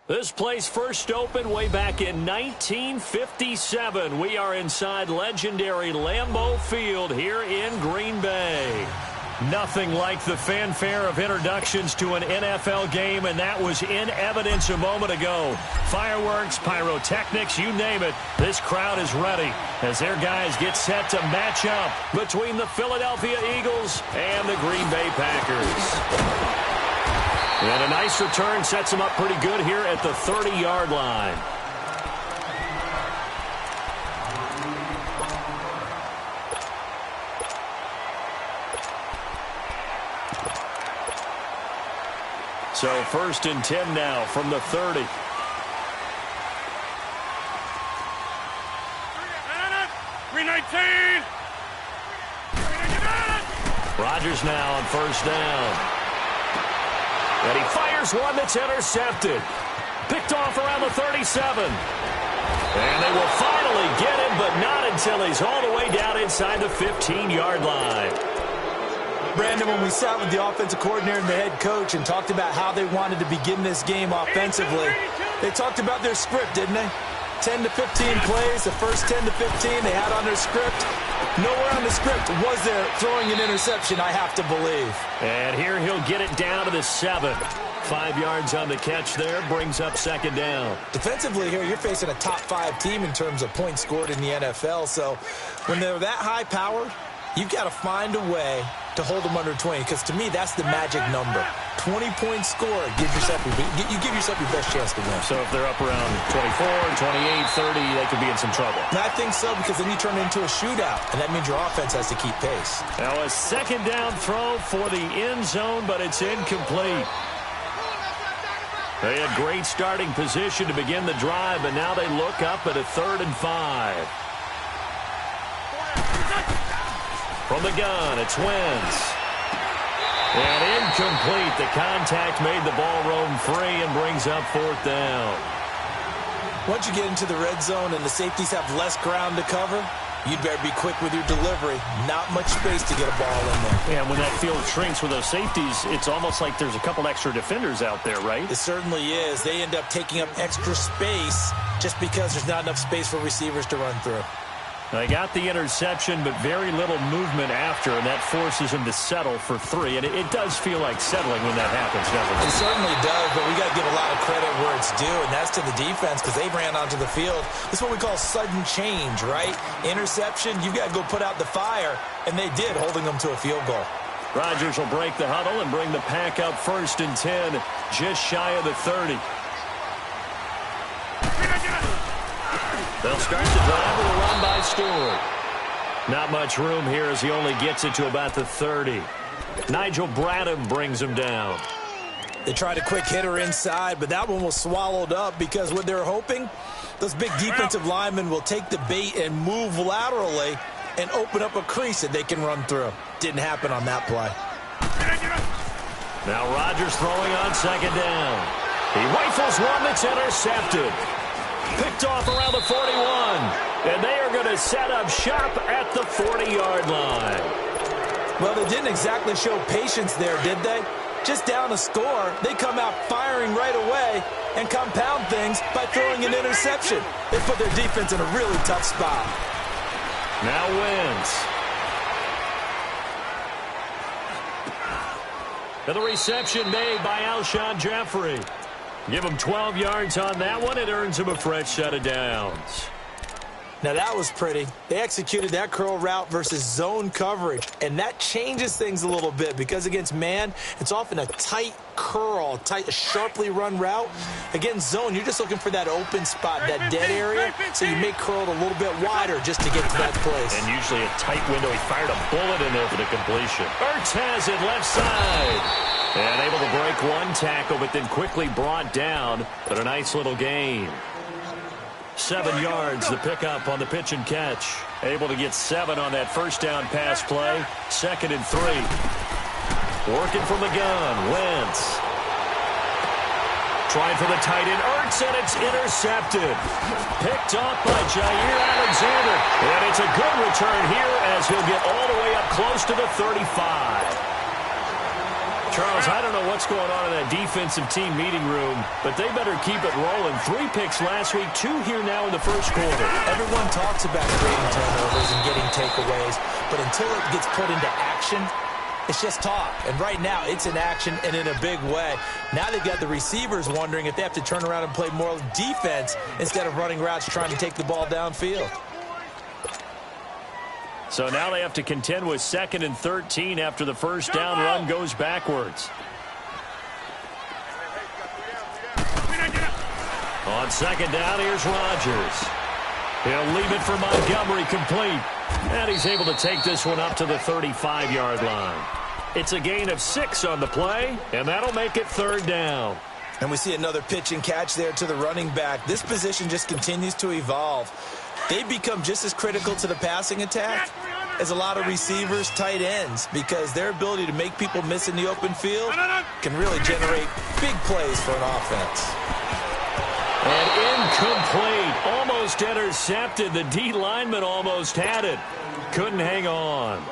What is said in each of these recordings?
This place first opened way back in 1957. We are inside legendary Lambeau Field here in Green Bay. Nothing like the fanfare of introductions to an NFL game, and that was in evidence a moment ago. Fireworks, pyrotechnics, you name it. This crowd is ready as their guys get set to match up between the Philadelphia Eagles and the Green Bay Packers. And a nice return sets them up pretty good here at the 30-yard line. So 1st and 10 now from the 30. Rodgers now on 1st down. And he fires one that's intercepted. Picked off around the 37. And they will finally get him, but not until he's all the way down inside the 15-yard line. Brandon, when we sat with the offensive coordinator and the head coach and talked about how they wanted to begin this game offensively, they talked about their script, didn't they? 10 to 15 plays, the first 10 to 15 they had on their script. Nowhere on the script was there throwing an interception, I have to believe. And here he'll get it down to the 7. 5 yards on the catch there, brings up 2nd down. Defensively here, you're facing a top 5 team in terms of points scored in the NFL. So when they're that high powered, you've got to find a way to hold them under 20, because to me, that's the magic number. 20-point score, you give yourself your best chance to win. So if they're up around 24, 28, 30, they could be in some trouble. And I think so, because then you turn it into a shootout, and that means your offense has to keep pace. Now a 2nd down throw for the end zone, but it's incomplete. They had great starting position to begin the drive, but now they look up at a 3rd and 5. From the gun, it's Wentz. And incomplete. The contact made the ball roam free and brings up 4th down. Once you get into the red zone and the safeties have less ground to cover, you'd better be quick with your delivery. Not much space to get a ball in there. Yeah, when that field shrinks with those safeties, it's almost like there's a couple extra defenders out there, right? It certainly is. They end up taking up extra space just because there's not enough space for receivers to run through. They got the interception, but very little movement after, and that forces him to settle for 3. And it does feel like settling when that happens, doesn't it? It certainly does, but we got to give a lot of credit where it's due, and that's to the defense, because they ran onto the field. This is what we call sudden change, right? Interception, you got to go put out the fire, and they did, holding them to a field goal. Rodgers will break the huddle and bring the pack up 1st and 10, just shy of the 30. They'll start the drive with a run by Stewart. Not much room here as he only gets it to about the 30. Nigel Bradham brings him down. They tried a quick hitter inside, but that one was swallowed up because what they're hoping, those big defensive linemen will take the bait and move laterally and open up a crease that they can run through. Didn't happen on that play. Now Rodgers throwing on 2nd down. He rifles one that's intercepted. Picked off around the 41. And they are going to set up shop at the 40-yard line. Well, they didn't exactly show patience there, did they? Just down a score, they come out firing right away and compound things by throwing an interception. They put their defense in a really tough spot. Now Wentz. And the reception made by Alshon Jeffrey. Give him 12 yards on that one. It earns him a fresh set of downs. Now that was pretty. They executed that curl route versus zone coverage, and that changes things a little bit because against man, it's often a tight curl, tight, sharply run route. Against zone, you're just looking for that open spot, that dead area, so you make curl a little bit wider just to get to that place. And usually a tight window. He fired a bullet in there for the completion. Ertz has it left side. And able to break one tackle, but then quickly brought down. But a nice little gain. 7 yards, the pickup on the pitch and catch. Able to get 7 on that 1st down pass play. 2nd and 3. Working from the gun, Wentz. Trying for the tight end, Ertz, and it's intercepted. Picked off by Jair Alexander. And it's a good return here as he'll get all the way up close to the 35. Charles, I don't know what's going on in that defensive team meeting room, but they better keep it rolling. 3 picks last week, 2 here now in the first quarter. Everyone talks about creating turnovers and getting takeaways, but until it gets put into action, it's just talk. And right now, it's in action and in a big way. Now they've got the receivers wondering if they have to turn around and play more defense instead of running routes trying to take the ball downfield. So now they have to contend with 2nd and 13 after the first down run goes backwards. On 2nd down, here's Rodgers. He'll leave it for Montgomery complete. And he's able to take this one up to the 35-yard line. It's a gain of 6 on the play, and that'll make it 3rd down. And we see another pitch and catch there to the running back. This position just continues to evolve. They become just as critical to the passing attack as a lot of receivers, tight ends, because their ability to make people miss in the open field can really generate big plays for an offense. And incomplete. Almost intercepted. The D lineman almost had it. Couldn't hang on.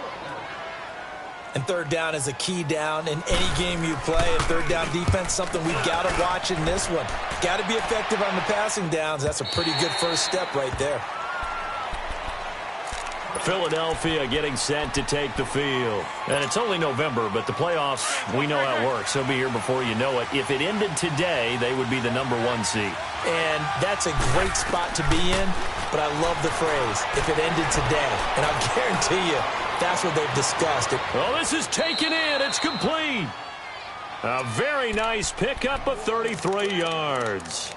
And 3rd down is a key down in any game you play. And 3rd down defense, something we've got to watch in this one. Got to be effective on the passing downs. That's a pretty good first step right there. Philadelphia getting set to take the field. And it's only November, but the playoffs, we know how it works. They'll be here before you know it. If it ended today, they would be the #1 seed. And that's a great spot to be in, but I love the phrase, if it ended today. And I'll guarantee you, that's what they've discussed. Well, this is taken in. It's complete. A very nice pickup of 33 yards.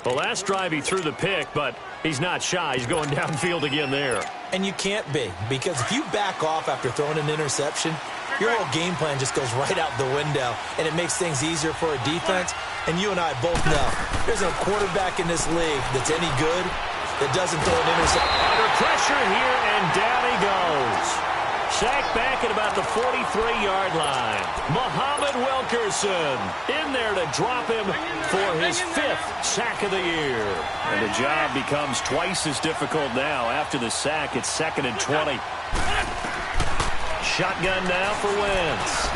The last drive he threw the pick, but he's not shy. He's going downfield again there. And you can't be, because if you back off after throwing an interception, your whole game plan just goes right out the window, and it makes things easier for a defense. And you and I both know there's no quarterback in this league that's any good that doesn't throw an interception. Under pressure here, and down he goes. Sacked back at about the 43-yard line. Muhammad Wilkerson in there to drop him for his 5th sack of the year. And the job becomes twice as difficult now. After the sack, it's 2nd and 20. Shotgun now for Wentz.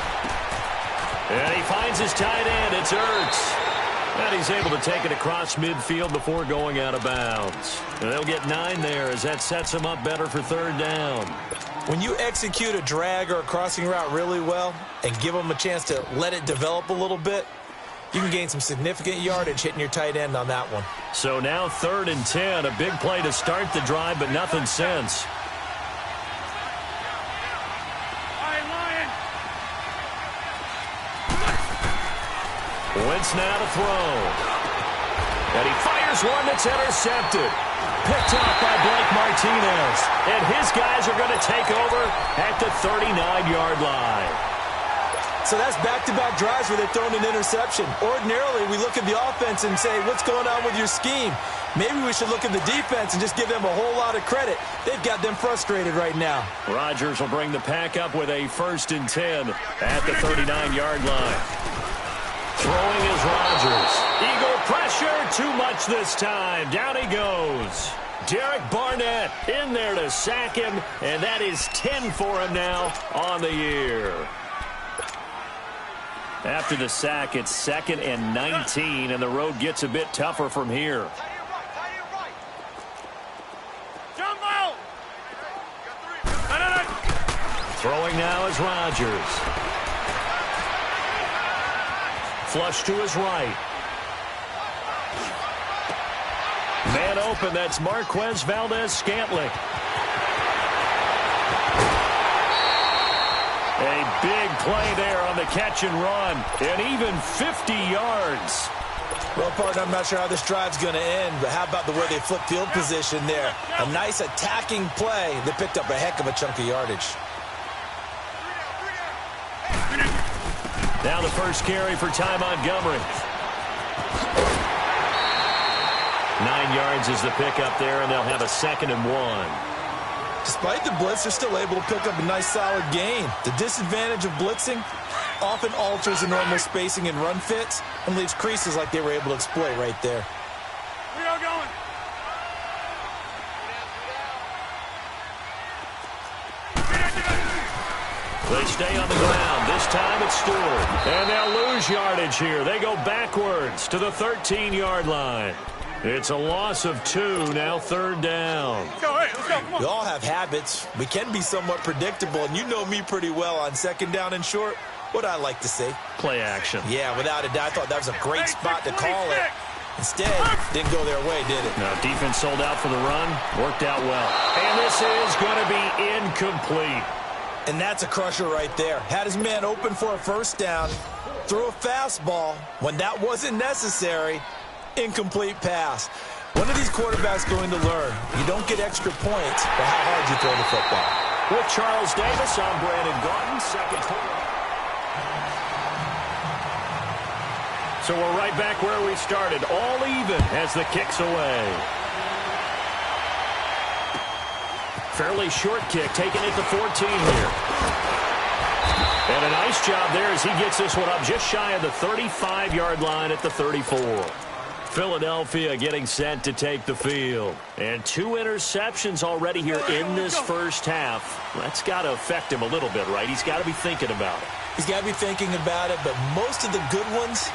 And he finds his tight end. It's Ertz. And he's able to take it across midfield before going out of bounds. And they'll get 9 there as that sets him up better for 3rd down. When you execute a drag or a crossing route really well and give them a chance to let it develop a little bit, you can gain some significant yardage hitting your tight end on that one. So now 3rd and 10, a big play to start the drive, but nothing since. Wentz now to throw. And he fires one that's intercepted. Picked off by Blake Martinez. And his guys are going to take over at the 39-yard line. So that's back-to-back drives where they've thrown an interception. Ordinarily, we look at the offense and say, what's going on with your scheme? Maybe we should look at the defense and just give them a whole lot of credit. They've got them frustrated right now. Rodgers will bring the pack up with a 1st and 10 at the 39-yard line. Throwing is Rodgers. Eagle pressure, too much this time. Down he goes. Derek Barnett in there to sack him, and that is 10 for him now on the year. After the sack, it's 2nd and 19, and the road gets a bit tougher from here. Throwing now is Rodgers. Flush to his right. Man open, that's Marquez Valdez-Scantling. A big play there on the catch and run, and even 50 yards. Well, partner, I'm not sure how this drive's going to end, but how about the way they flipped field position there? A nice attacking play that picked up a heck of a chunk of yardage. Now the first carry for Ty Montgomery. 9 yards is the pickup there, and they'll have a 2nd and 1. Despite the blitz, they're still able to pick up a nice solid gain. The disadvantage of blitzing often alters the normal spacing and run fits and leaves creases like they were able to exploit right there. We are going. They stay on the ground. This time it's Stewart. And they'll lose yardage here. They go backwards to the 13-yard line. It's a loss of 2, now 3rd down. Let's go, let's go, come on. We all have habits. We can be somewhat predictable, and you know me pretty well on 2nd down and short. What I like to say? Play action. Yeah, without a doubt. I thought that was a great spot to call it. Instead, didn't go their way, did it? No, defense sold out for the run. Worked out well. And this is going to be incomplete. And that's a crusher right there. Had his man open for a 1st down. Threw a fastball when that wasn't necessary. Incomplete pass. When are these quarterbacks going to learn? You don't get extra points for how hard you throw the football. With Charles Davis, I'm Brandon Gaudin. 2nd quarter. So we're right back where we started. All even as the kick's away. Fairly short kick, taking it to 14 here. And a nice job there as he gets this one up just shy of the 35-yard line at the 34. Philadelphia getting set to take the field. And 2 interceptions already here in this first half. That's got to affect him a little bit, right? He's got to be thinking about it. He's got to be thinking about it, but most of the good ones,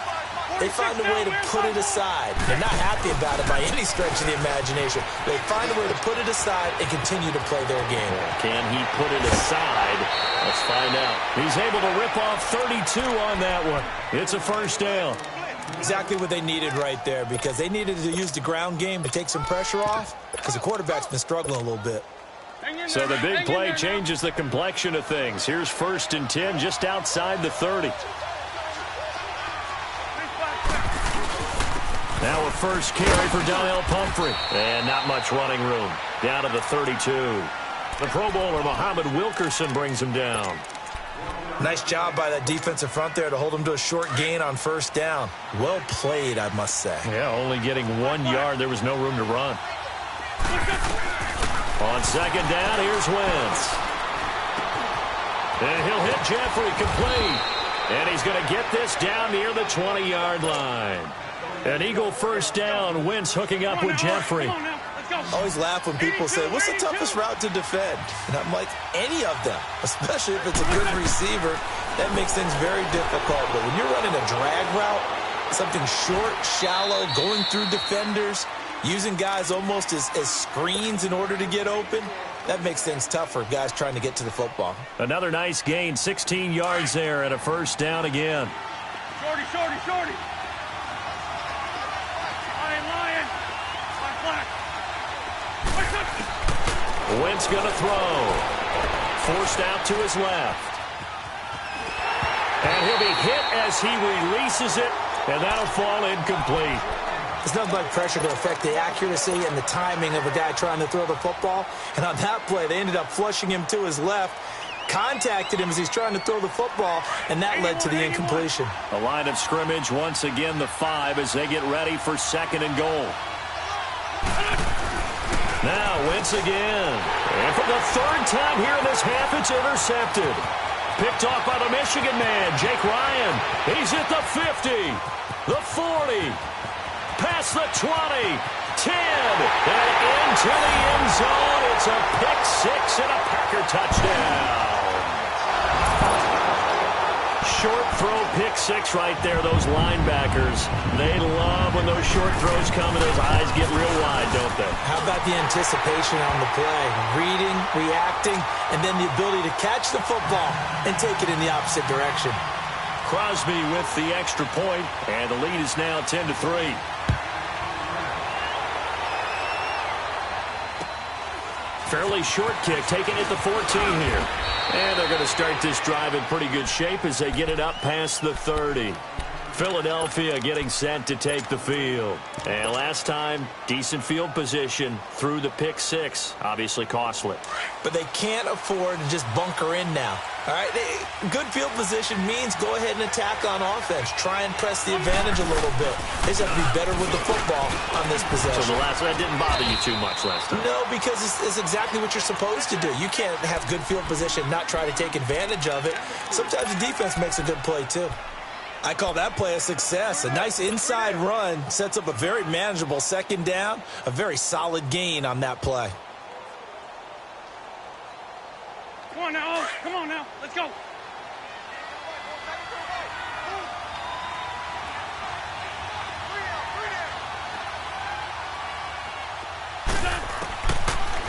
they find a way to put it aside. They're not happy about it by any stretch of the imagination. They find a way to put it aside and continue to play their game. Can he put it aside? Let's find out. He's able to rip off 32 on that one. It's a 1st down. Exactly what they needed right there, because they needed to use the ground game to take some pressure off, because the quarterback's been struggling a little bit. So the big play changes the complexion of things. Here's 1st and 10 just outside the 30. Now a first carry for Donnell Pumphrey. And not much running room. Down to the 32. The Pro Bowler, Muhammad Wilkerson, brings him down. Nice job by that defensive front there to hold him to a short gain on 1st down. Well played, I must say. Yeah, only getting 1 yard. There was no room to run. On 2nd down, here's Wentz. And he'll hit Jeffrey complete. And he's going to get this down near the 20-yard line. An Eagle 1st down. Wentz hooking up with Jeffrey. I always laugh when people say, what's the toughest route to defend? And I'm like, any of them, especially if it's a good receiver. That makes things very difficult. But when you're running a drag route, something short, shallow, going through defenders, using guys almost as screens in order to get open, that makes things tough for guys trying to get to the football. Another nice gain, 16 yards there, and a 1st down again. Shorty, shorty, shorty. Wentz going to throw. Forced out to his left. And he'll be hit as he releases it, and that'll fall incomplete. There's nothing like pressure to affect the accuracy and the timing of a guy trying to throw the football. And on that play, they ended up flushing him to his left, contacted him as he's trying to throw the football, and that led to the incompletion. The line of scrimmage, once again, the 5 as they get ready for 2nd and goal. Now, Wentz again. And for the 3rd time here in this half, it's intercepted. Picked off by the Michigan man, Jake Ryan. He's at the 50, the 40, past the 20, 10, and into the end zone. It's a pick 6 and a Packer touchdown. Short throw pick 6 right there. Those linebackers, they love when those short throws come and those eyes get real wide, don't they? How about the anticipation on the play? Reading, reacting, and then the ability to catch the football and take it in the opposite direction. Crosby with the extra point, and the lead is now 10-3. Fairly short kick, taking it to 14 here. And they're going to start this drive in pretty good shape as they get it up past the 30. Philadelphia getting set to take the field. And last time, decent field position through the pick 6. Obviously costly. But they can't afford to just bunker in now. All right, good field position means go ahead and attack on offense. Try and press the advantage a little bit. They just have to be better with the football on this possession. So that didn't bother you too much last time? No, because it's exactly what you're supposed to do. You can't have good field position, not try to take advantage of it. Sometimes the defense makes a good play, too. I call that play a success. A nice inside run sets up a very manageable 2nd down. A very solid gain on that play. Come on now, come on now, let's go.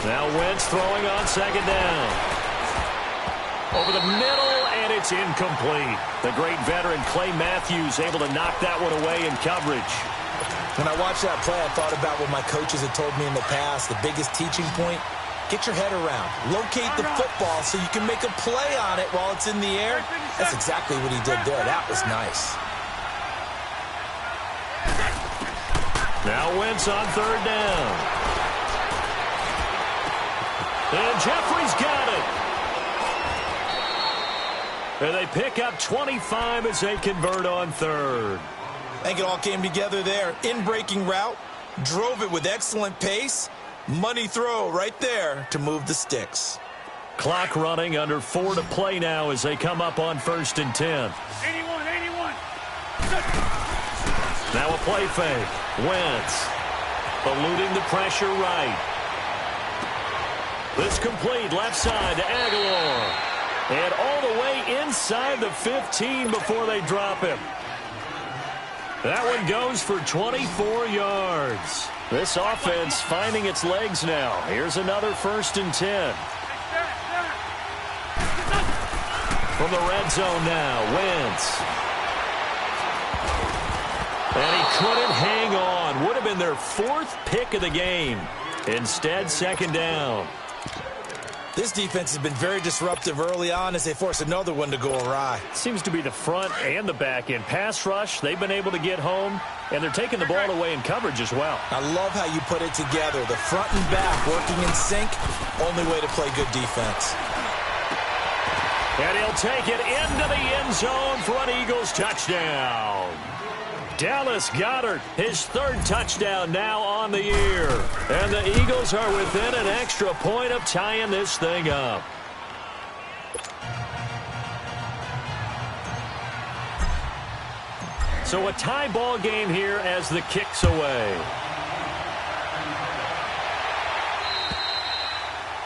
Now Wentz throwing on second down. Over the middle, and it's incomplete. The great veteran Clay Matthews able to knock that one away in coverage. When I watched that play, I thought about what my coaches had told me in the past. The biggest teaching point, get your head around. Locate the football so you can make a play on it while it's in the air. That's exactly what he did there. That was nice. Now Wentz on third down. And Jeffrey's got it. And they pick up 25 as they convert on third. I think it all came together there. In-breaking route, drove it with excellent pace. Money throw right there to move the sticks. Clock running, under 4 to play now as they come up on 1st and 10. 81. Now a play fake. Wentz eluding the pressure right. This complete left side to Aguilar. And all the way inside the 15 before they drop him. That one goes for 24 yards. This offense finding its legs now. Here's another 1st and 10. From the red zone now, Wentz. And he couldn't hang on. Would have been their 4th pick of the game. Instead, 2nd down. This defense has been very disruptive early on as they force another one to go awry. Seems to be the front and the back end. Pass rush, they've been able to get home, and they're taking the ball away in coverage as well. I love how you put it together. The front and back working in sync. Only way to play good defense. And he'll take it into the end zone for an Eagles touchdown. Dallas Goedert, his 3rd touchdown now on the year. And the Eagles are within an extra point of tying this thing up. So a tie ball game here as the kick's away.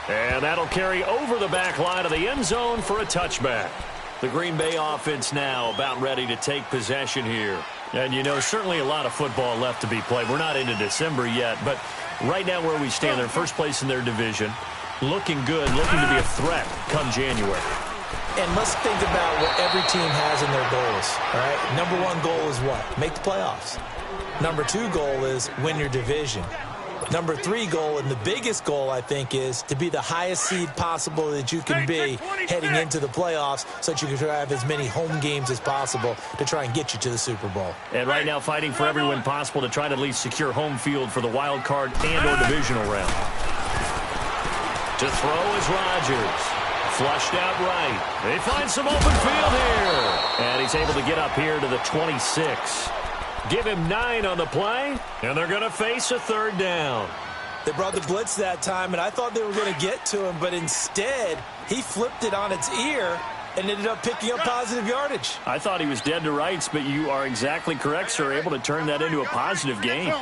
And that'll carry over the back line of the end zone for a touchback. The Green Bay offense now about ready to take possession here. And, you know, certainly a lot of football left to be played. We're not into December yet, but right now where we stand, they're first place in their division. Looking good, looking to be a threat come January. And let's think about what every team has in their goals, all right? Number 1 goal is what? Make the playoffs. Number 2 goal is win your division. Number 3 goal, and the biggest goal, I think, is to be the highest seed possible that you can be heading into the playoffs so that you can have as many home games as possible to try and get you to the Super Bowl. And right now fighting for every win possible to try to at least secure home field for the wild card and or divisional round. To throw is Rodgers. Flushed out right. They find some open field here. And he's able to get up here to the 26. Give him 9 on the play, and they're going to face a 3rd down. They brought the blitz that time, and I thought they were going to get to him, but instead, he flipped it on its ear and ended up picking up positive yardage. I thought he was dead to rights, but you are exactly correct, sir. Able to turn that into a positive gain.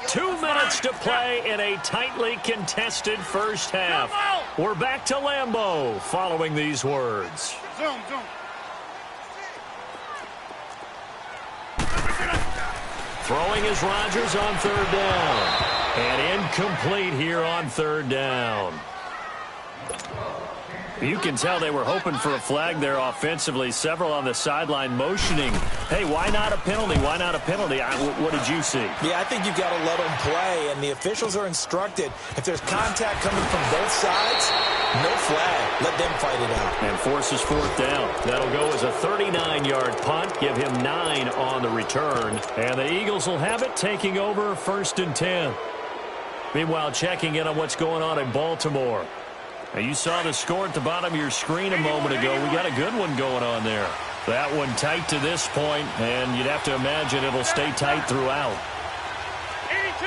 2 minutes to play in a tightly contested first half. We're back to Lambeau following these words. Zoom. Throwing is Rodgers on 3rd down. And incomplete here on 3rd down. You can tell they were hoping for a flag there offensively. Several on the sideline motioning. Hey, why not a penalty? Why not a penalty? What did you see? Yeah, I think you've got to let them play, and the officials are instructed. If there's contact coming from both sides, no flag. Let them fight it out. And forces 4th down. That'll go as a 39-yard punt. Give him 9 on the return. And the Eagles will have it taking over 1st and 10. Meanwhile, checking in on what's going on in Baltimore. Now, you saw the score at the bottom of your screen a moment ago. We got a good one going on there. That one tight to this point, and you'd have to imagine it'll stay tight throughout. 82.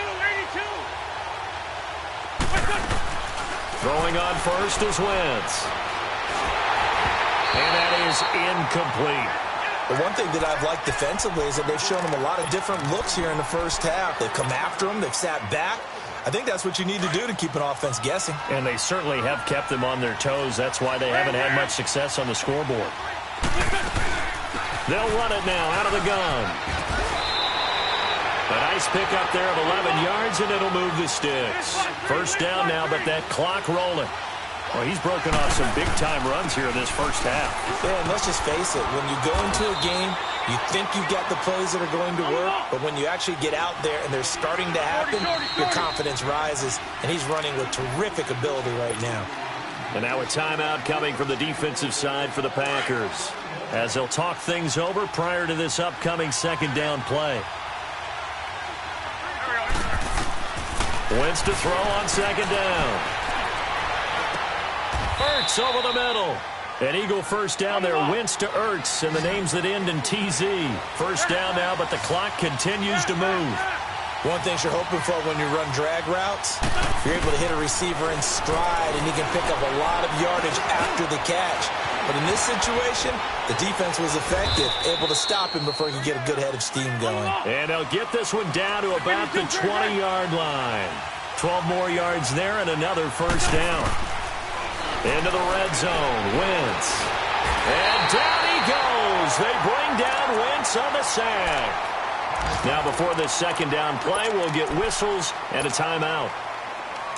Throwing on first is Wentz. And that is incomplete. The one thing that I've liked defensively is that they've shown them a lot of different looks here in the first half. They've come after them. They've sat back. I think that's what you need to do to keep an offense guessing. And they certainly have kept them on their toes. That's why they haven't had much success on the scoreboard. They'll run it now out of the gun. A nice pickup there of 11 yards, and it'll move the sticks. First down now, but that clock rolling. Well, he's broken off some big-time runs here in this first half. Yeah, and let's just face it. When you go into a game, you think you've got the plays that are going to work, but when you actually get out there and they're starting to happen, your confidence rises, and he's running with terrific ability right now. And now a timeout coming from the defensive side for the Packers, as they'll talk things over prior to this upcoming second down play. Wentz to throw on second down. Ertz over the middle. An Eagle first down there. Wentz to Ertz, and the names that end in TZ. First down now, but the clock continues to move. One thing you're hoping for when you run drag routes, you're able to hit a receiver in stride, and he can pick up a lot of yardage after the catch. But in this situation, the defense was effective, able to stop him before he could get a good head of steam going. And they'll get this one down to about the 20-yard line. 12 more yards there and another first down. Into the red zone, Wentz. And down he goes. They bring down Wentz on the sack. Now before this second down play, we'll get whistles and a timeout,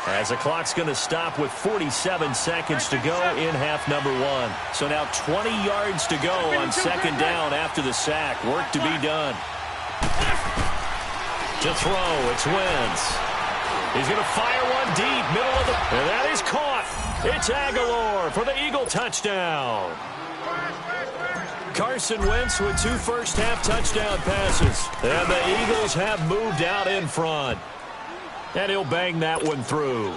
as the clock's going to stop with 47 seconds to go in half number one. So now 20 yards to go on second down after the sack. Work to be done. To throw, it's Wentz. He's going to fire one deep, middle of the... And that is caught. It's Aguilar for the Eagle touchdown. Carson Wentz with 2 first-half touchdown passes. And the Eagles have moved out in front. And he'll bang that one through.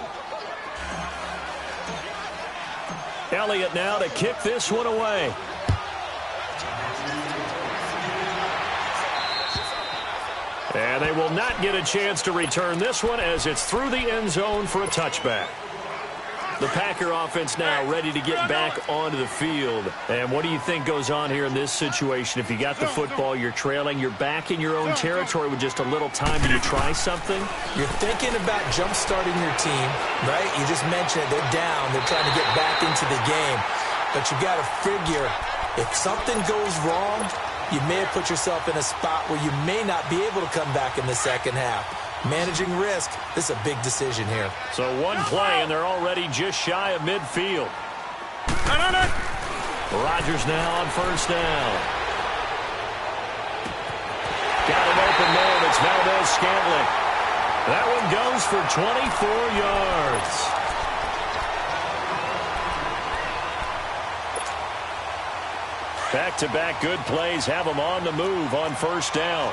Elliott now to kick this one away. And they will not get a chance to return this one, as it's through the end zone for a touchback. The Packer offense now ready to get back onto the field. And what do you think goes on here in this situation? If you got the football, you're trailing, you're back in your own territory with just a little time. Do you try something? You're thinking about jump-starting your team, right? You just mentioned it. They're down. They're trying to get back into the game. But you got to figure, if something goes wrong, you may have put yourself in a spot where you may not be able to come back in the second half. Managing risk, this is a big decision here. So one play, and they're already just shy of midfield. Rodgers now on first down. Got an open man. It's Valdez-Scantling. That one goes for 24 yards. Back-to-back good plays have them on the move on first down.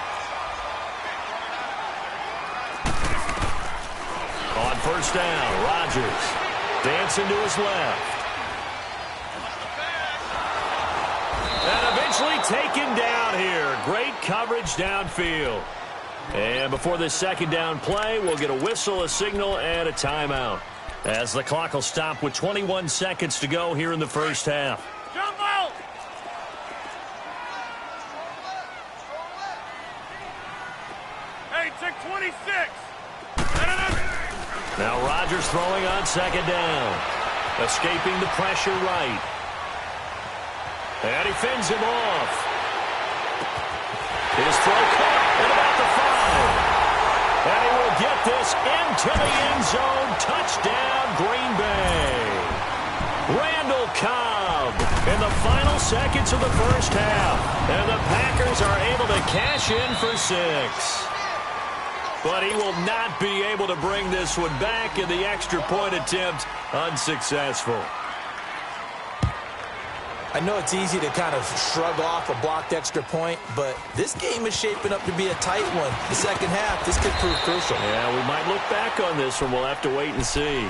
On first down, Rodgers dancing to his left. And eventually taken down here. Great coverage downfield. And before this second down play, we'll get a whistle, a signal, and a timeout, as the clock will stop with 21 seconds to go here in the first half. Hey, take 26. Now Rodgers throwing on second down. Escaping the pressure right. And he fends him off. His throw caught at about the 5. And he will get this into the end zone. Touchdown, Green Bay. Randall Cobb in the final seconds of the first half. And the Packers are able to cash in for 6. But he will not be able to bring this one back, in the extra point attempt unsuccessful. I know it's easy to kind of shrug off a blocked extra point, but this game is shaping up to be a tight one. The second half, this could prove crucial. Yeah, we might look back on this one. We'll have to wait and see.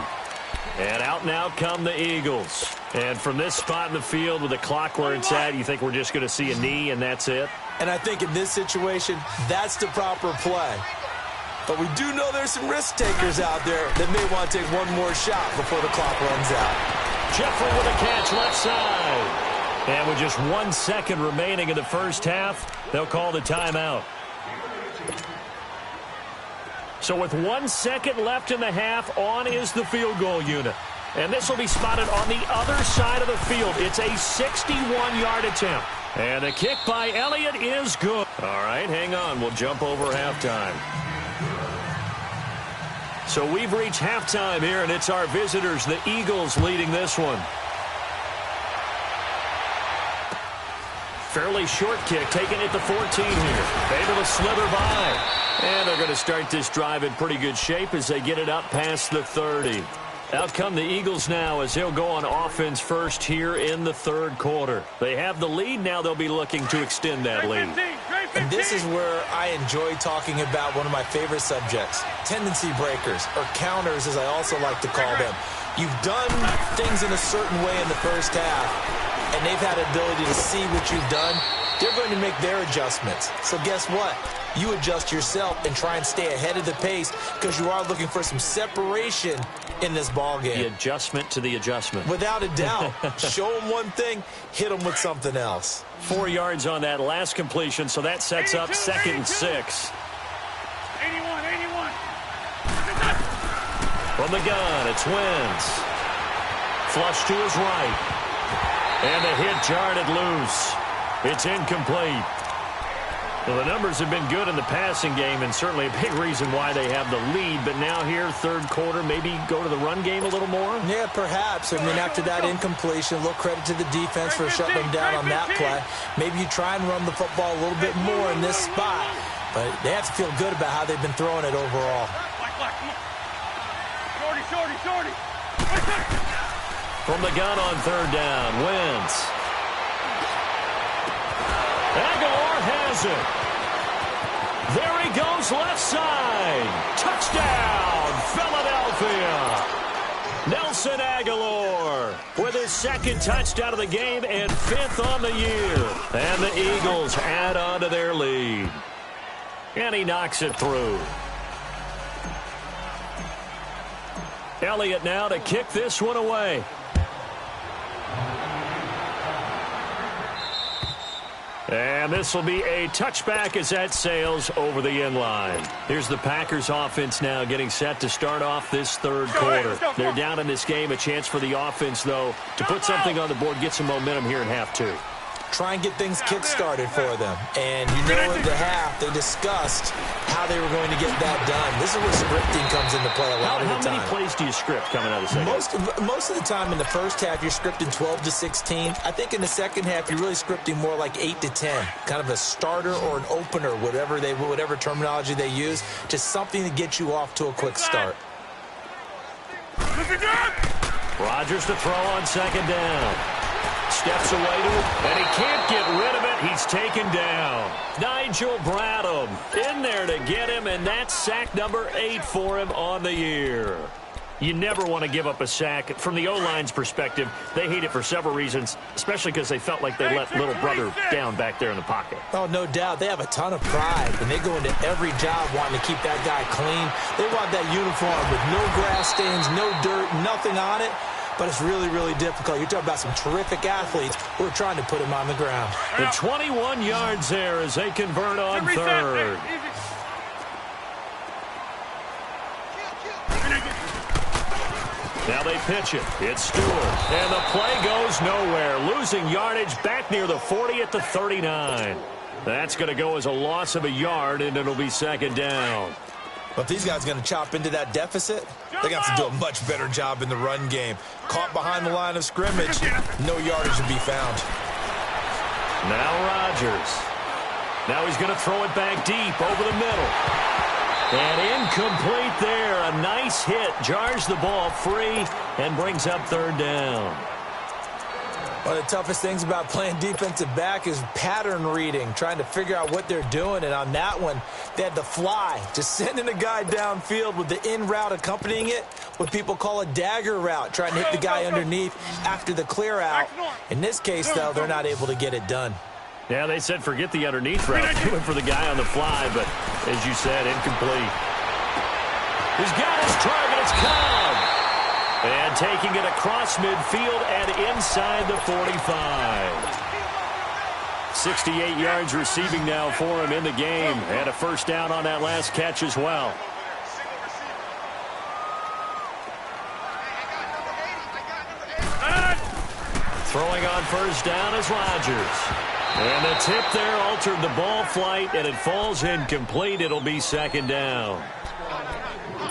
And out now come the Eagles. And from this spot in the field with the clock where it's at, you think we're just going to see a knee and that's it? And I think in this situation, that's the proper play. But we do know there's some risk takers out there that may want to take one more shot before the clock runs out. Jeffrey with a catch left side. And with just 1 second remaining in the first half, they'll call the timeout. So with 1 second left in the half, on is the field goal unit. And this will be spotted on the other side of the field. It's a 61-yard attempt. And a kick by Elliott is good. All right, hang on. We'll jump over halftime. So we've reached halftime here, and it's our visitors, the Eagles, leading this one. Fairly short kick, taking it to 14 here. Able to slither by. And they're going to start this drive in pretty good shape as they get it up past the 30. Out come the Eagles now as they'll go on offense first here in the third quarter. They have the lead. Now they'll be looking to extend that lead. And this is where I enjoy talking about one of my favorite subjects, tendency breakers, or counters as I also like to call them. You've done things in a certain way in the first half, and they've had the ability to see what you've done. They're going to make their adjustments. So guess what? You adjust yourself and try and stay ahead of the pace because you are looking for some separation in this ball game. The adjustment to the adjustment. Without a doubt. Show them one thing, hit them with something else. 4 yards on that last completion, so that sets up 2nd and 6. 81. From the gun, it's Wentz. Flush to his right. And the hit jarred it loose. It's incomplete. Well, the numbers have been good in the passing game, and certainly a big reason why they have the lead. But now here, third quarter, maybe go to the run game a little more? Yeah, perhaps. I mean, after that incompletion, a little credit to the defense for shutting them down on that play. Maybe you try and run the football a little bit more in this spot. But they have to feel good about how they've been throwing it overall. Shorty. From the gun on third down, Wentz. Aguilar has it. There he goes, left side. Touchdown, Philadelphia. Nelson Aguilar with his 2nd touchdown of the game and 5th on the year. And the Eagles add on to their lead. And he knocks it through. Elliott now to kick this one away. And this will be a touchback as that sails over the end line. Here's the Packers offense now getting set to start off this third quarter. They're down in this game. A chance for the offense, though, to put something on the board, get some momentum here in half 2. Try and get things kick-started for them. And you know at the half, they discussed how they were going to get that done. This is where scripting comes into play a lot of the time. How many plays do you script coming out of the second? Most of the time in the first half, you're scripting 12 to 16. I think in the second half, you're really scripting more like 8 to 10. Kind of a starter or an opener, whatever terminology they use. Just something to get you off to a quick start. Rodgers to throw on 2nd down. Steps away to it, and he can't get rid of it. He's taken down. Nigel Bradham in there to get him, and that's sack number 8 for him on the year. You never want to give up a sack. From the O-line's perspective, they hate it for several reasons, especially because they felt like they let little brother down back there in the pocket. Oh, no doubt. They have a ton of pride, and they go into every job wanting to keep that guy clean. They want that uniform with no grass stains, no dirt, nothing on it. But it's really, really difficult. You're talking about some terrific athletes who are trying to put him on the ground. The 21 yards there as they convert on third. Now they pitch it. It's Stewart. And the play goes nowhere. Losing yardage back near the 40 at the 39. That's going to go as a loss of a yard, and it'll be 2nd down. But if these guys are going to chop into that deficit, they're going to have to do a much better job in the run game. Caught behind the line of scrimmage, no yardage to be found. Now Rodgers. Now he's going to throw it back deep over the middle. And incomplete there. A nice hit. Jars the ball free and brings up 3rd down. One of the toughest things about playing defensive back is pattern reading, trying to figure out what they're doing. And on that one, they had the fly, just sending a guy downfield with the in route accompanying it, what people call a dagger route, trying to hit the guy underneath after the clear out. In this case, though, they're not able to get it done. Yeah, they said forget the underneath route. They went for the guy on the fly, but as you said, incomplete. He's got his target. It's Cobb. And taking it across midfield and inside the 45. 68 yards receiving now for him in the game. And a 1st down on that last catch as well. Throwing on 1st down is Rodgers. And the tip there altered the ball flight, and it falls incomplete. It'll be second down.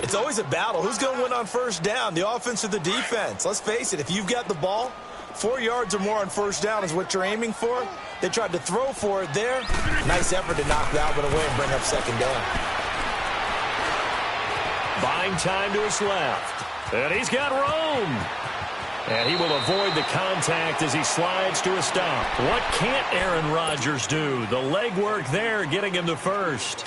It's always a battle. Who's going to win on first down, the offense or the defense? Let's face it, if you've got the ball, 4 yards or more on first down is what you're aiming for. They tried to throw for it there. Nice effort to knock that one away and bring up second down. Buying time to his left. And he's got room. And he will avoid the contact as he slides to a stop. What can't Aaron Rodgers do? The legwork there getting him to first.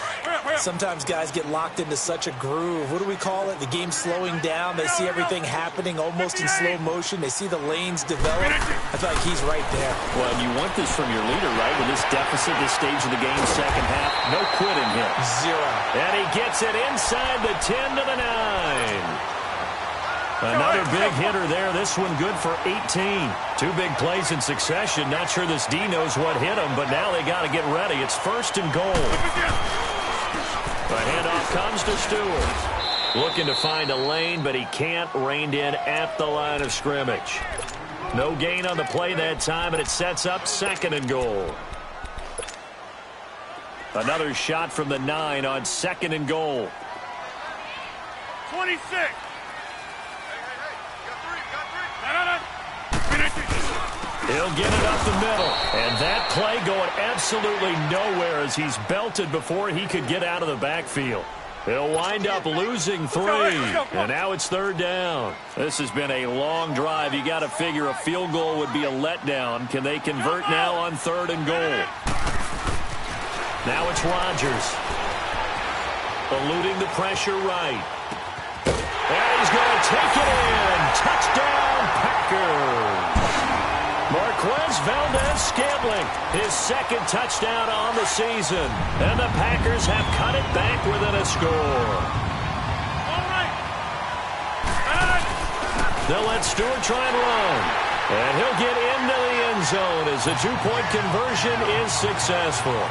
Sometimes guys get locked into such a groove. What do we call it? The game's slowing down. They see everything happening almost in slow motion. They see the lanes develop. I feel like he's right there. Well, you want this from your leader, right? With this deficit, this stage of the game, second half, no quitting him. Zero. And he gets it inside the 10 to the 9. Another big hitter there. This one good for 18. 2 big plays in succession. Not sure this D knows what hit him, but now they got to get ready. It's first and goal. The handoff comes to Stewart. Looking to find a lane, but he can't. Reined in at the line of scrimmage. No gain on the play that time, and it sets up second and goal. Another shot from the 9 on second and goal. 26. He'll get it up the middle. And that play going absolutely nowhere as he's belted before he could get out of the backfield. He'll wind up losing 3. And now it's third down. This has been a long drive. You got to figure a field goal would be a letdown. Can they convert now on third and goal? Now it's Rodgers. Eluding the pressure right. And he's going to take it in. Touchdown, Packers. Marquez Valdez-Scantling, his second touchdown on the season. And the Packers have cut it back within a score. They'll let Stewart try and run. And he'll get into the end zone as the 2-point conversion is successful.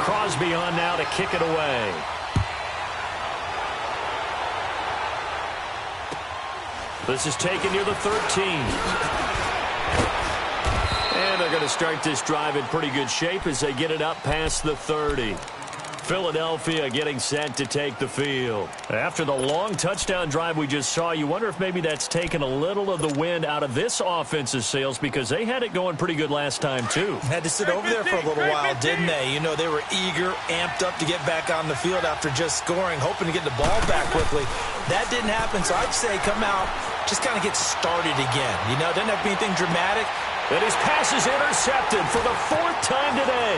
Crosby on now to kick it away. This is taken near the 13. And they're going to start this drive in pretty good shape as they get it up past the 30. Philadelphia getting set to take the field. After the long touchdown drive we just saw, you wonder if maybe that's taken a little of the wind out of this offense's sails because they had it going pretty good last time, too. Had to sit over there for a little while, didn't they? You know, they were eager, amped up to get back on the field after just scoring, hoping to get the ball back quickly. That didn't happen, so I'd say come out, just kind of get started again. You know, doesn't have to be anything dramatic. And his pass is intercepted for the 4th time today.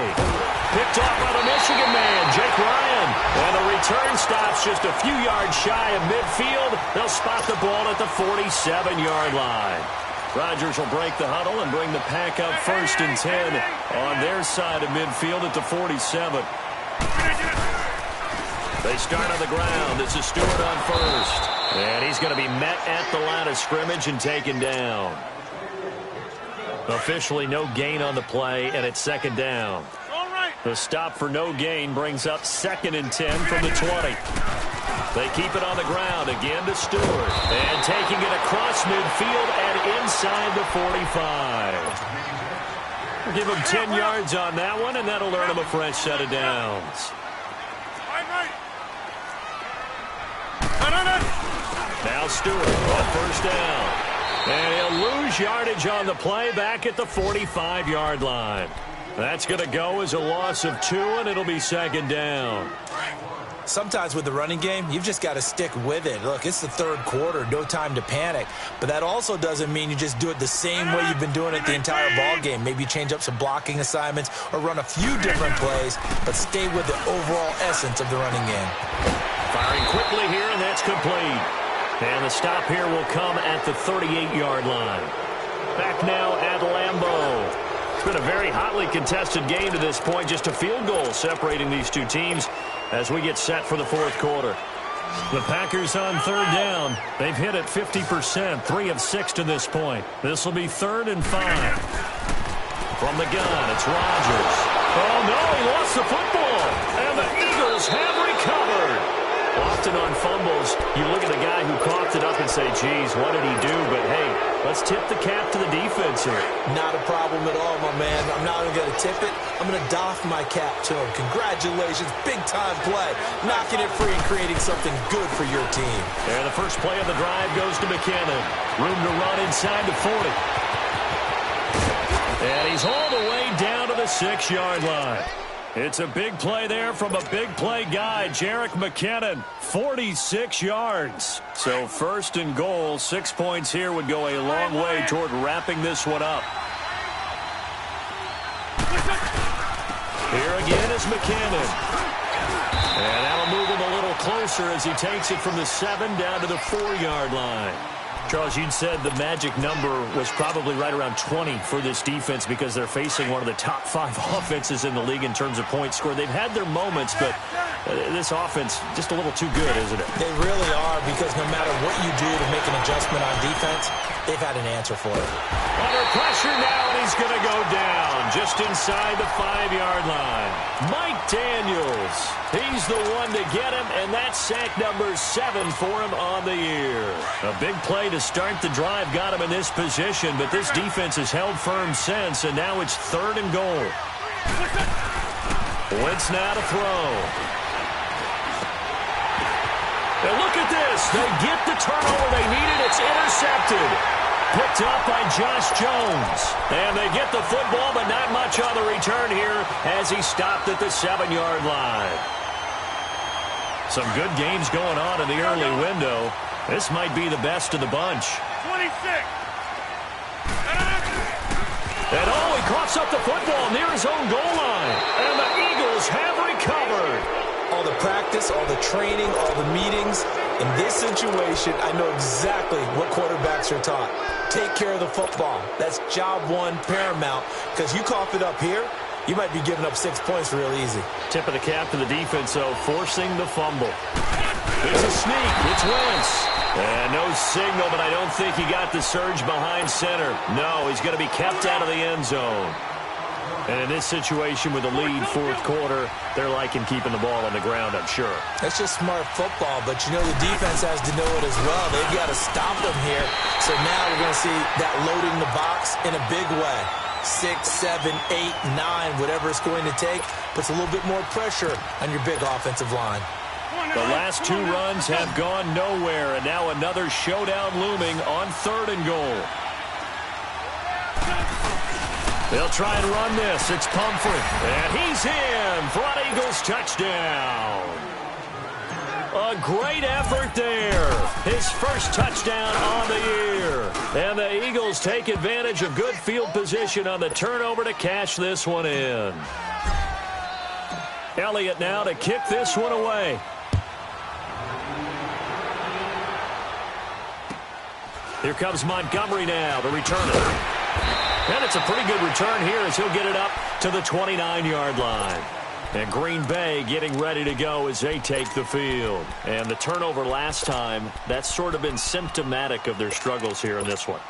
Picked off by the Michigan man, Jake Ryan. And the return stops just a few yards shy of midfield. They'll spot the ball at the 47-yard line. Rodgers will break the huddle and bring the Pack up first and 10 on their side of midfield at the 47. They start on the ground. This is Stewart on first. And he's going to be met at the line of scrimmage and taken down. Officially no gain on the play, and it's second down. The stop for no gain brings up second and 10 from the 20. They keep it on the ground again to Stewart. And taking it across midfield and inside the 45. We'll give him 10 yards on that one, and that'll earn him a fresh set of downs. Now Stewart on first down. And he'll lose yardage on the play back at the 45-yard line. That's going to go as a loss of 2, and it'll be second down. Sometimes with the running game, you've just got to stick with it. Look, it's the third quarter, no time to panic. But that also doesn't mean you just do it the same way you've been doing it the entire ball game. Maybe change up some blocking assignments or run a few different plays, but stay with the overall essence of the running game. Firing quickly here, and that's complete. And the stop here will come at the 38-yard line. Back now at Lambeau. It's been a very hotly contested game to this point. Just a field goal separating these two teams as we get set for the fourth quarter. The Packers on third down. They've hit it 50%, 3 of 6 to this point. This will be 3rd and 5. From the gun, it's Rodgers. Oh, no, he lost the football. And the Eagles have recovered. Often on fumbles, you look at the guy who coughed it up and say, geez, what did he do? But, hey, Let's tip the cap to the defense here. Not a problem at all, my man. I'm not even going to tip it. I'm going to doff my cap to him. Congratulations. Big-time play. Knocking it free and creating something good for your team. And the first play of the drive goes to McKinnon. Room to run inside the 40. And he's all the way down to the 6-yard line. It's a big play there from a big play guy, Jerick McKinnon, 46 yards. So first and goal, 6 points here would go a long way toward wrapping this one up. Here again is McKinnon. And that'll move him a little closer as he takes it from the 7 down to the 4-yard line. Charles, you'd said the magic number was probably right around 20 for this defense because they're facing one of the top 5 offenses in the league in terms of points scored. They've had their moments, but this offense just a little too good, isn't it? They really are, because no matter what you do to make an adjustment on defense, they've had an answer for it. Under pressure now, and he's going to go down just inside the 5-yard line. Mike Daniels, he's the one to get him, and that's sack number 7 for him on the year. A big play to start the drive got him in this position, but this defense has held firm since, and now it's 3rd and goal. Wentz now to throw. And look at this. They get the turnover they needed. It's intercepted. Picked up by Josh Jones. And they get the football, but not much on the return here as he stopped at the 7-yard line. Some good games going on in the early window. This might be the best of the bunch. 26. And he coughs up the football near his own goal line. And the Eagles have recovered. All the practice, all the training, all the meetings. In this situation, I know exactly what quarterbacks are taught. Take care of the football. That's job one, paramount. Because you cough it up here, you might be giving up 6 points real easy. Tip of the cap to the defense, though, forcing the fumble. It's a sneak. It's Wentz. And no signal, but I don't think he got the surge behind center. No, he's going to be kept out of the end zone. And in this situation with the lead, 4th quarter, they're liking keeping the ball on the ground, I'm sure. That's just smart football, but you know the defense has to know it as well. They've got to stop them here. So now we're going to see that loading the box in a big way. 6, 7, 8, 9, whatever it's going to take, puts a little bit more pressure on your big offensive line. The last 2 runs have gone nowhere, and now another showdown looming on 3rd and goal. They'll try and run this. It's Pumphrey. And he's in for an Eagles touchdown. A great effort there. His first touchdown on the year. And the Eagles take advantage of good field position on the turnover to cash this one in. Elliott now to kick this one away. Here comes Montgomery now, the returner. And it's a pretty good return here as he'll get it up to the 29-yard line. And Green Bay getting ready to go as they take the field. And the turnover last time, that's sort of been symptomatic of their struggles here in this one.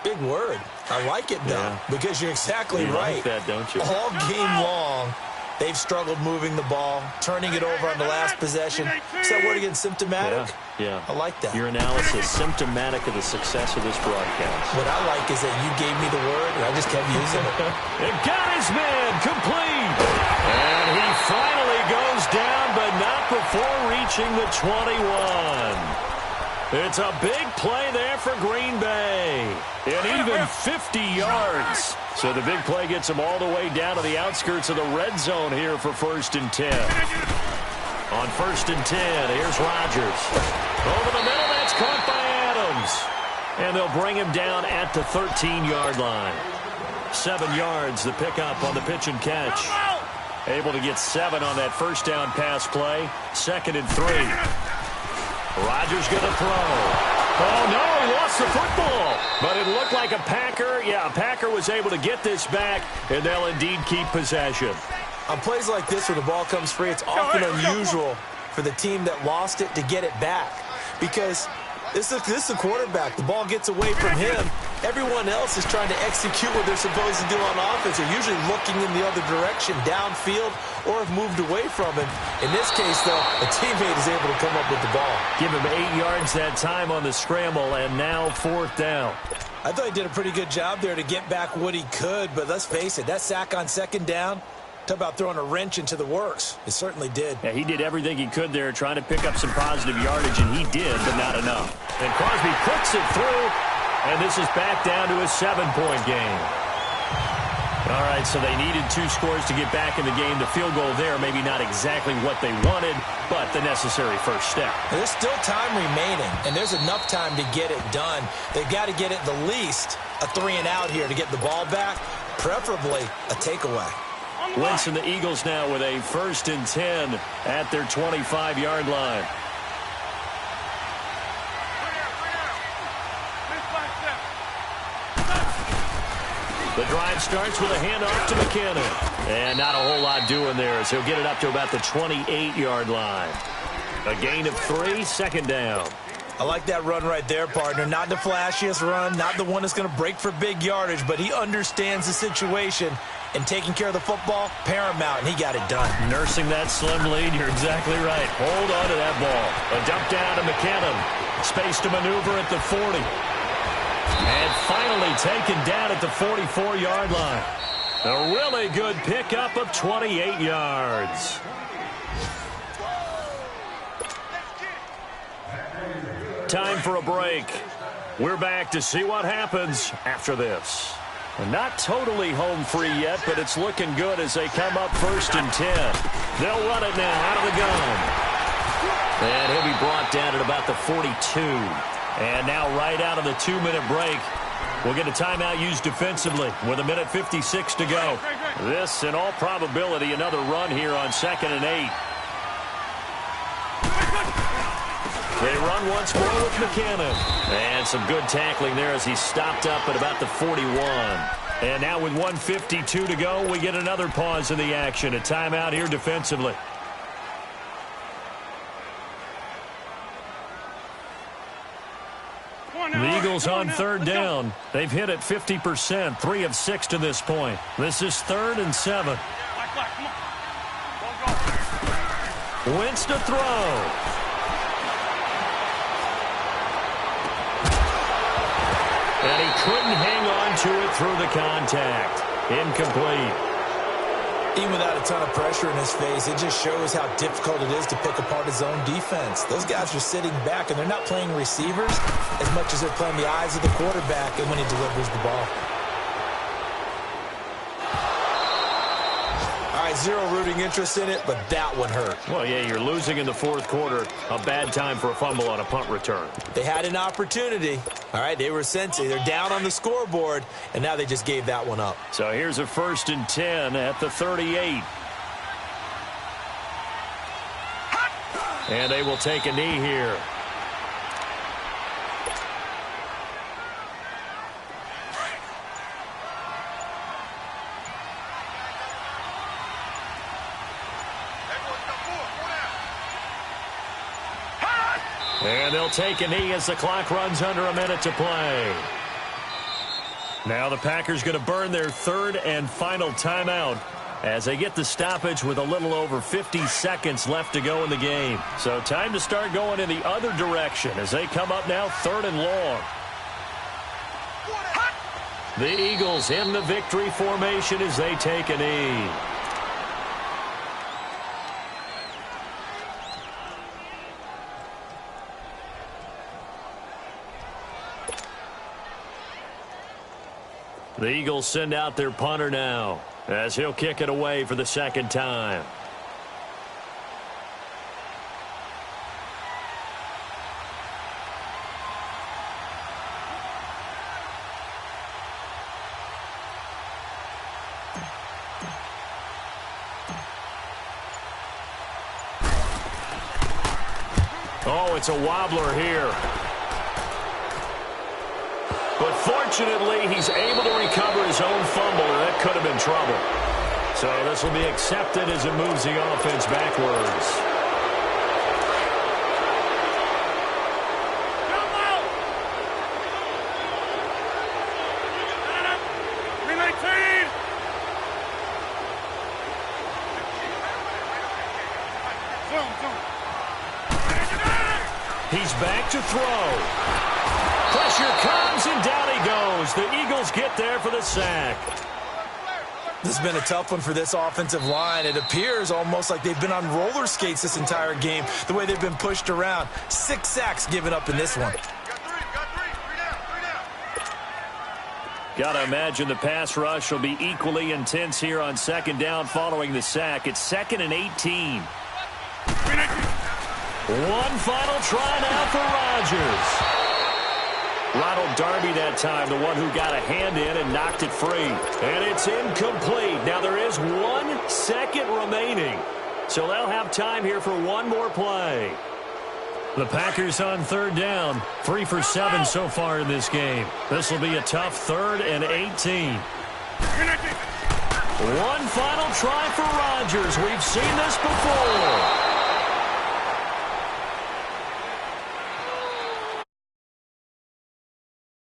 Big word. I like it, though, because you're exactly right. You like that, don't you? All game long, they've struggled moving the ball, turning it over on the last possession. Is that word again, symptomatic? Yeah. I like that. Your analysis, symptomatic of the success of this broadcast. What I like is that you gave me the word, and I just kept using it. It got his man complete. And he finally goes down, but not before reaching the 21. It's a big play there for Green Bay. And even 50 yards. So the big play gets him all the way down to the outskirts of the red zone here for 1st and 10. On 1st and 10, here's Rodgers. Over the middle, that's caught by Adams. And they'll bring him down at the 13-yard line. 7 yards, the pickup on the pitch and catch. Able to get 7 on that first down pass play. 2nd and 3. Rodgers going to throw. Oh, no, he lost the football. But it looked like a Packer. Yeah, a Packer was able to get this back, and they'll indeed keep possession. On plays like this where the ball comes free, it's often unusual for the team that lost it to get it back. Because this is the quarterback. The ball gets away from him, Everyone else is trying to execute what they're supposed to do on offense. They're usually looking in the other direction, downfield, or have moved away from him. In this case, though, a teammate is able to come up with the ball. Give him 8 yards that time on the scramble, and now 4th down. I thought he did a pretty good job there to get back what he could, but let's face it, that sack on 2nd down, talk about throwing a wrench into the works. It certainly did. Yeah, he did everything he could there trying to pick up some positive yardage, and he did, but not enough. And Crosby puts it through, and this is back down to a 7-point game. All right, so they needed 2 scores to get back in the game. The field goal there, maybe not exactly what they wanted, but the necessary first step. There's still time remaining, and there's enough time to get it done. They've got to get at the least a 3-and-out here to get the ball back, preferably a takeaway. Wentz and the Eagles now with a 1st and 10 at their 25-yard line. The drive starts with a handoff to McKinnon. And not a whole lot doing there as he'll get it up to about the 28-yard line. A gain of 3, 2nd down. I like that run right there, partner. Not the flashiest run, not the one that's going to break for big yardage, but he understands the situation, and taking care of the football, paramount, and he got it done. Nursing that slim lead, you're exactly right. Hold on to that ball. A dump down to McKinnon. Space to maneuver at the 40. And finally taken down at the 44-yard line. A really good pickup of 28 yards. Time for a break. We're back to see what happens after this. Not totally home free yet, but it's looking good as they come up 1st and 10. They'll run it now out of the gun. And he'll be brought down at about the 42. And now right out of the 2-minute break, we'll get a timeout used defensively with 1:56 to go. This, in all probability, another run here on 2nd and 8. They run once more with McKinnon. And some good tackling there as he stopped up at about the 41. And now with 1:52 to go, we get another pause in the action. A timeout here defensively. The Eagles on 3rd down. They've hit it 50%, 3 of 6 to this point. This is 3rd and 7. Wentz to throw. And he couldn't hang on to it through the contact. Incomplete. Even without a ton of pressure in his face, it just shows how difficult it is to pick apart his own defense. Those guys are sitting back, and they're not playing receivers as much as they're playing the eyes of the quarterback and when he delivers the ball. All right, zero rooting interest in it, but that one hurt. Well, yeah, you're losing in the 4th quarter. A bad time for a fumble on a punt return. They had an opportunity. All right, they were sensing. They're down on the scoreboard, and now they just gave that one up. So here's a 1st and 10 at the 38. And they will take a knee here. And they'll take a knee as the clock runs under a minute to play. Now the Packers going to burn their 3rd and final timeout as they get the stoppage with a little over 50 seconds left to go in the game. So time to start going in the other direction as they come up now 3rd and long. The Eagles in the victory formation as they take a knee. The Eagles send out their punter now as he'll kick it away for the 2nd time. Oh, it's a wobbler here. But fortunately, he's able to recover his own fumble, and that could have been trouble. So this will be accepted as it moves the offense backwards. He's back to throw. Pressure comes, and down he goes. The Eagles get there for the sack. This has been a tough one for this offensive line. It appears almost like they've been on roller skates this entire game, the way they've been pushed around. 6 sacks given up in this one. Got to imagine the pass rush will be equally intense here on second down following the sack. It's 2nd and 18. One final try now for Rodgers. Ronald Darby that time, the one who got a hand in and knocked it free. And it's incomplete. Now there is 1 second remaining. So they'll have time here for one more play. The Packers on third down. 3 for 7 so far in this game. This will be a tough 3rd and 18. One final try for Rodgers. We've seen this before.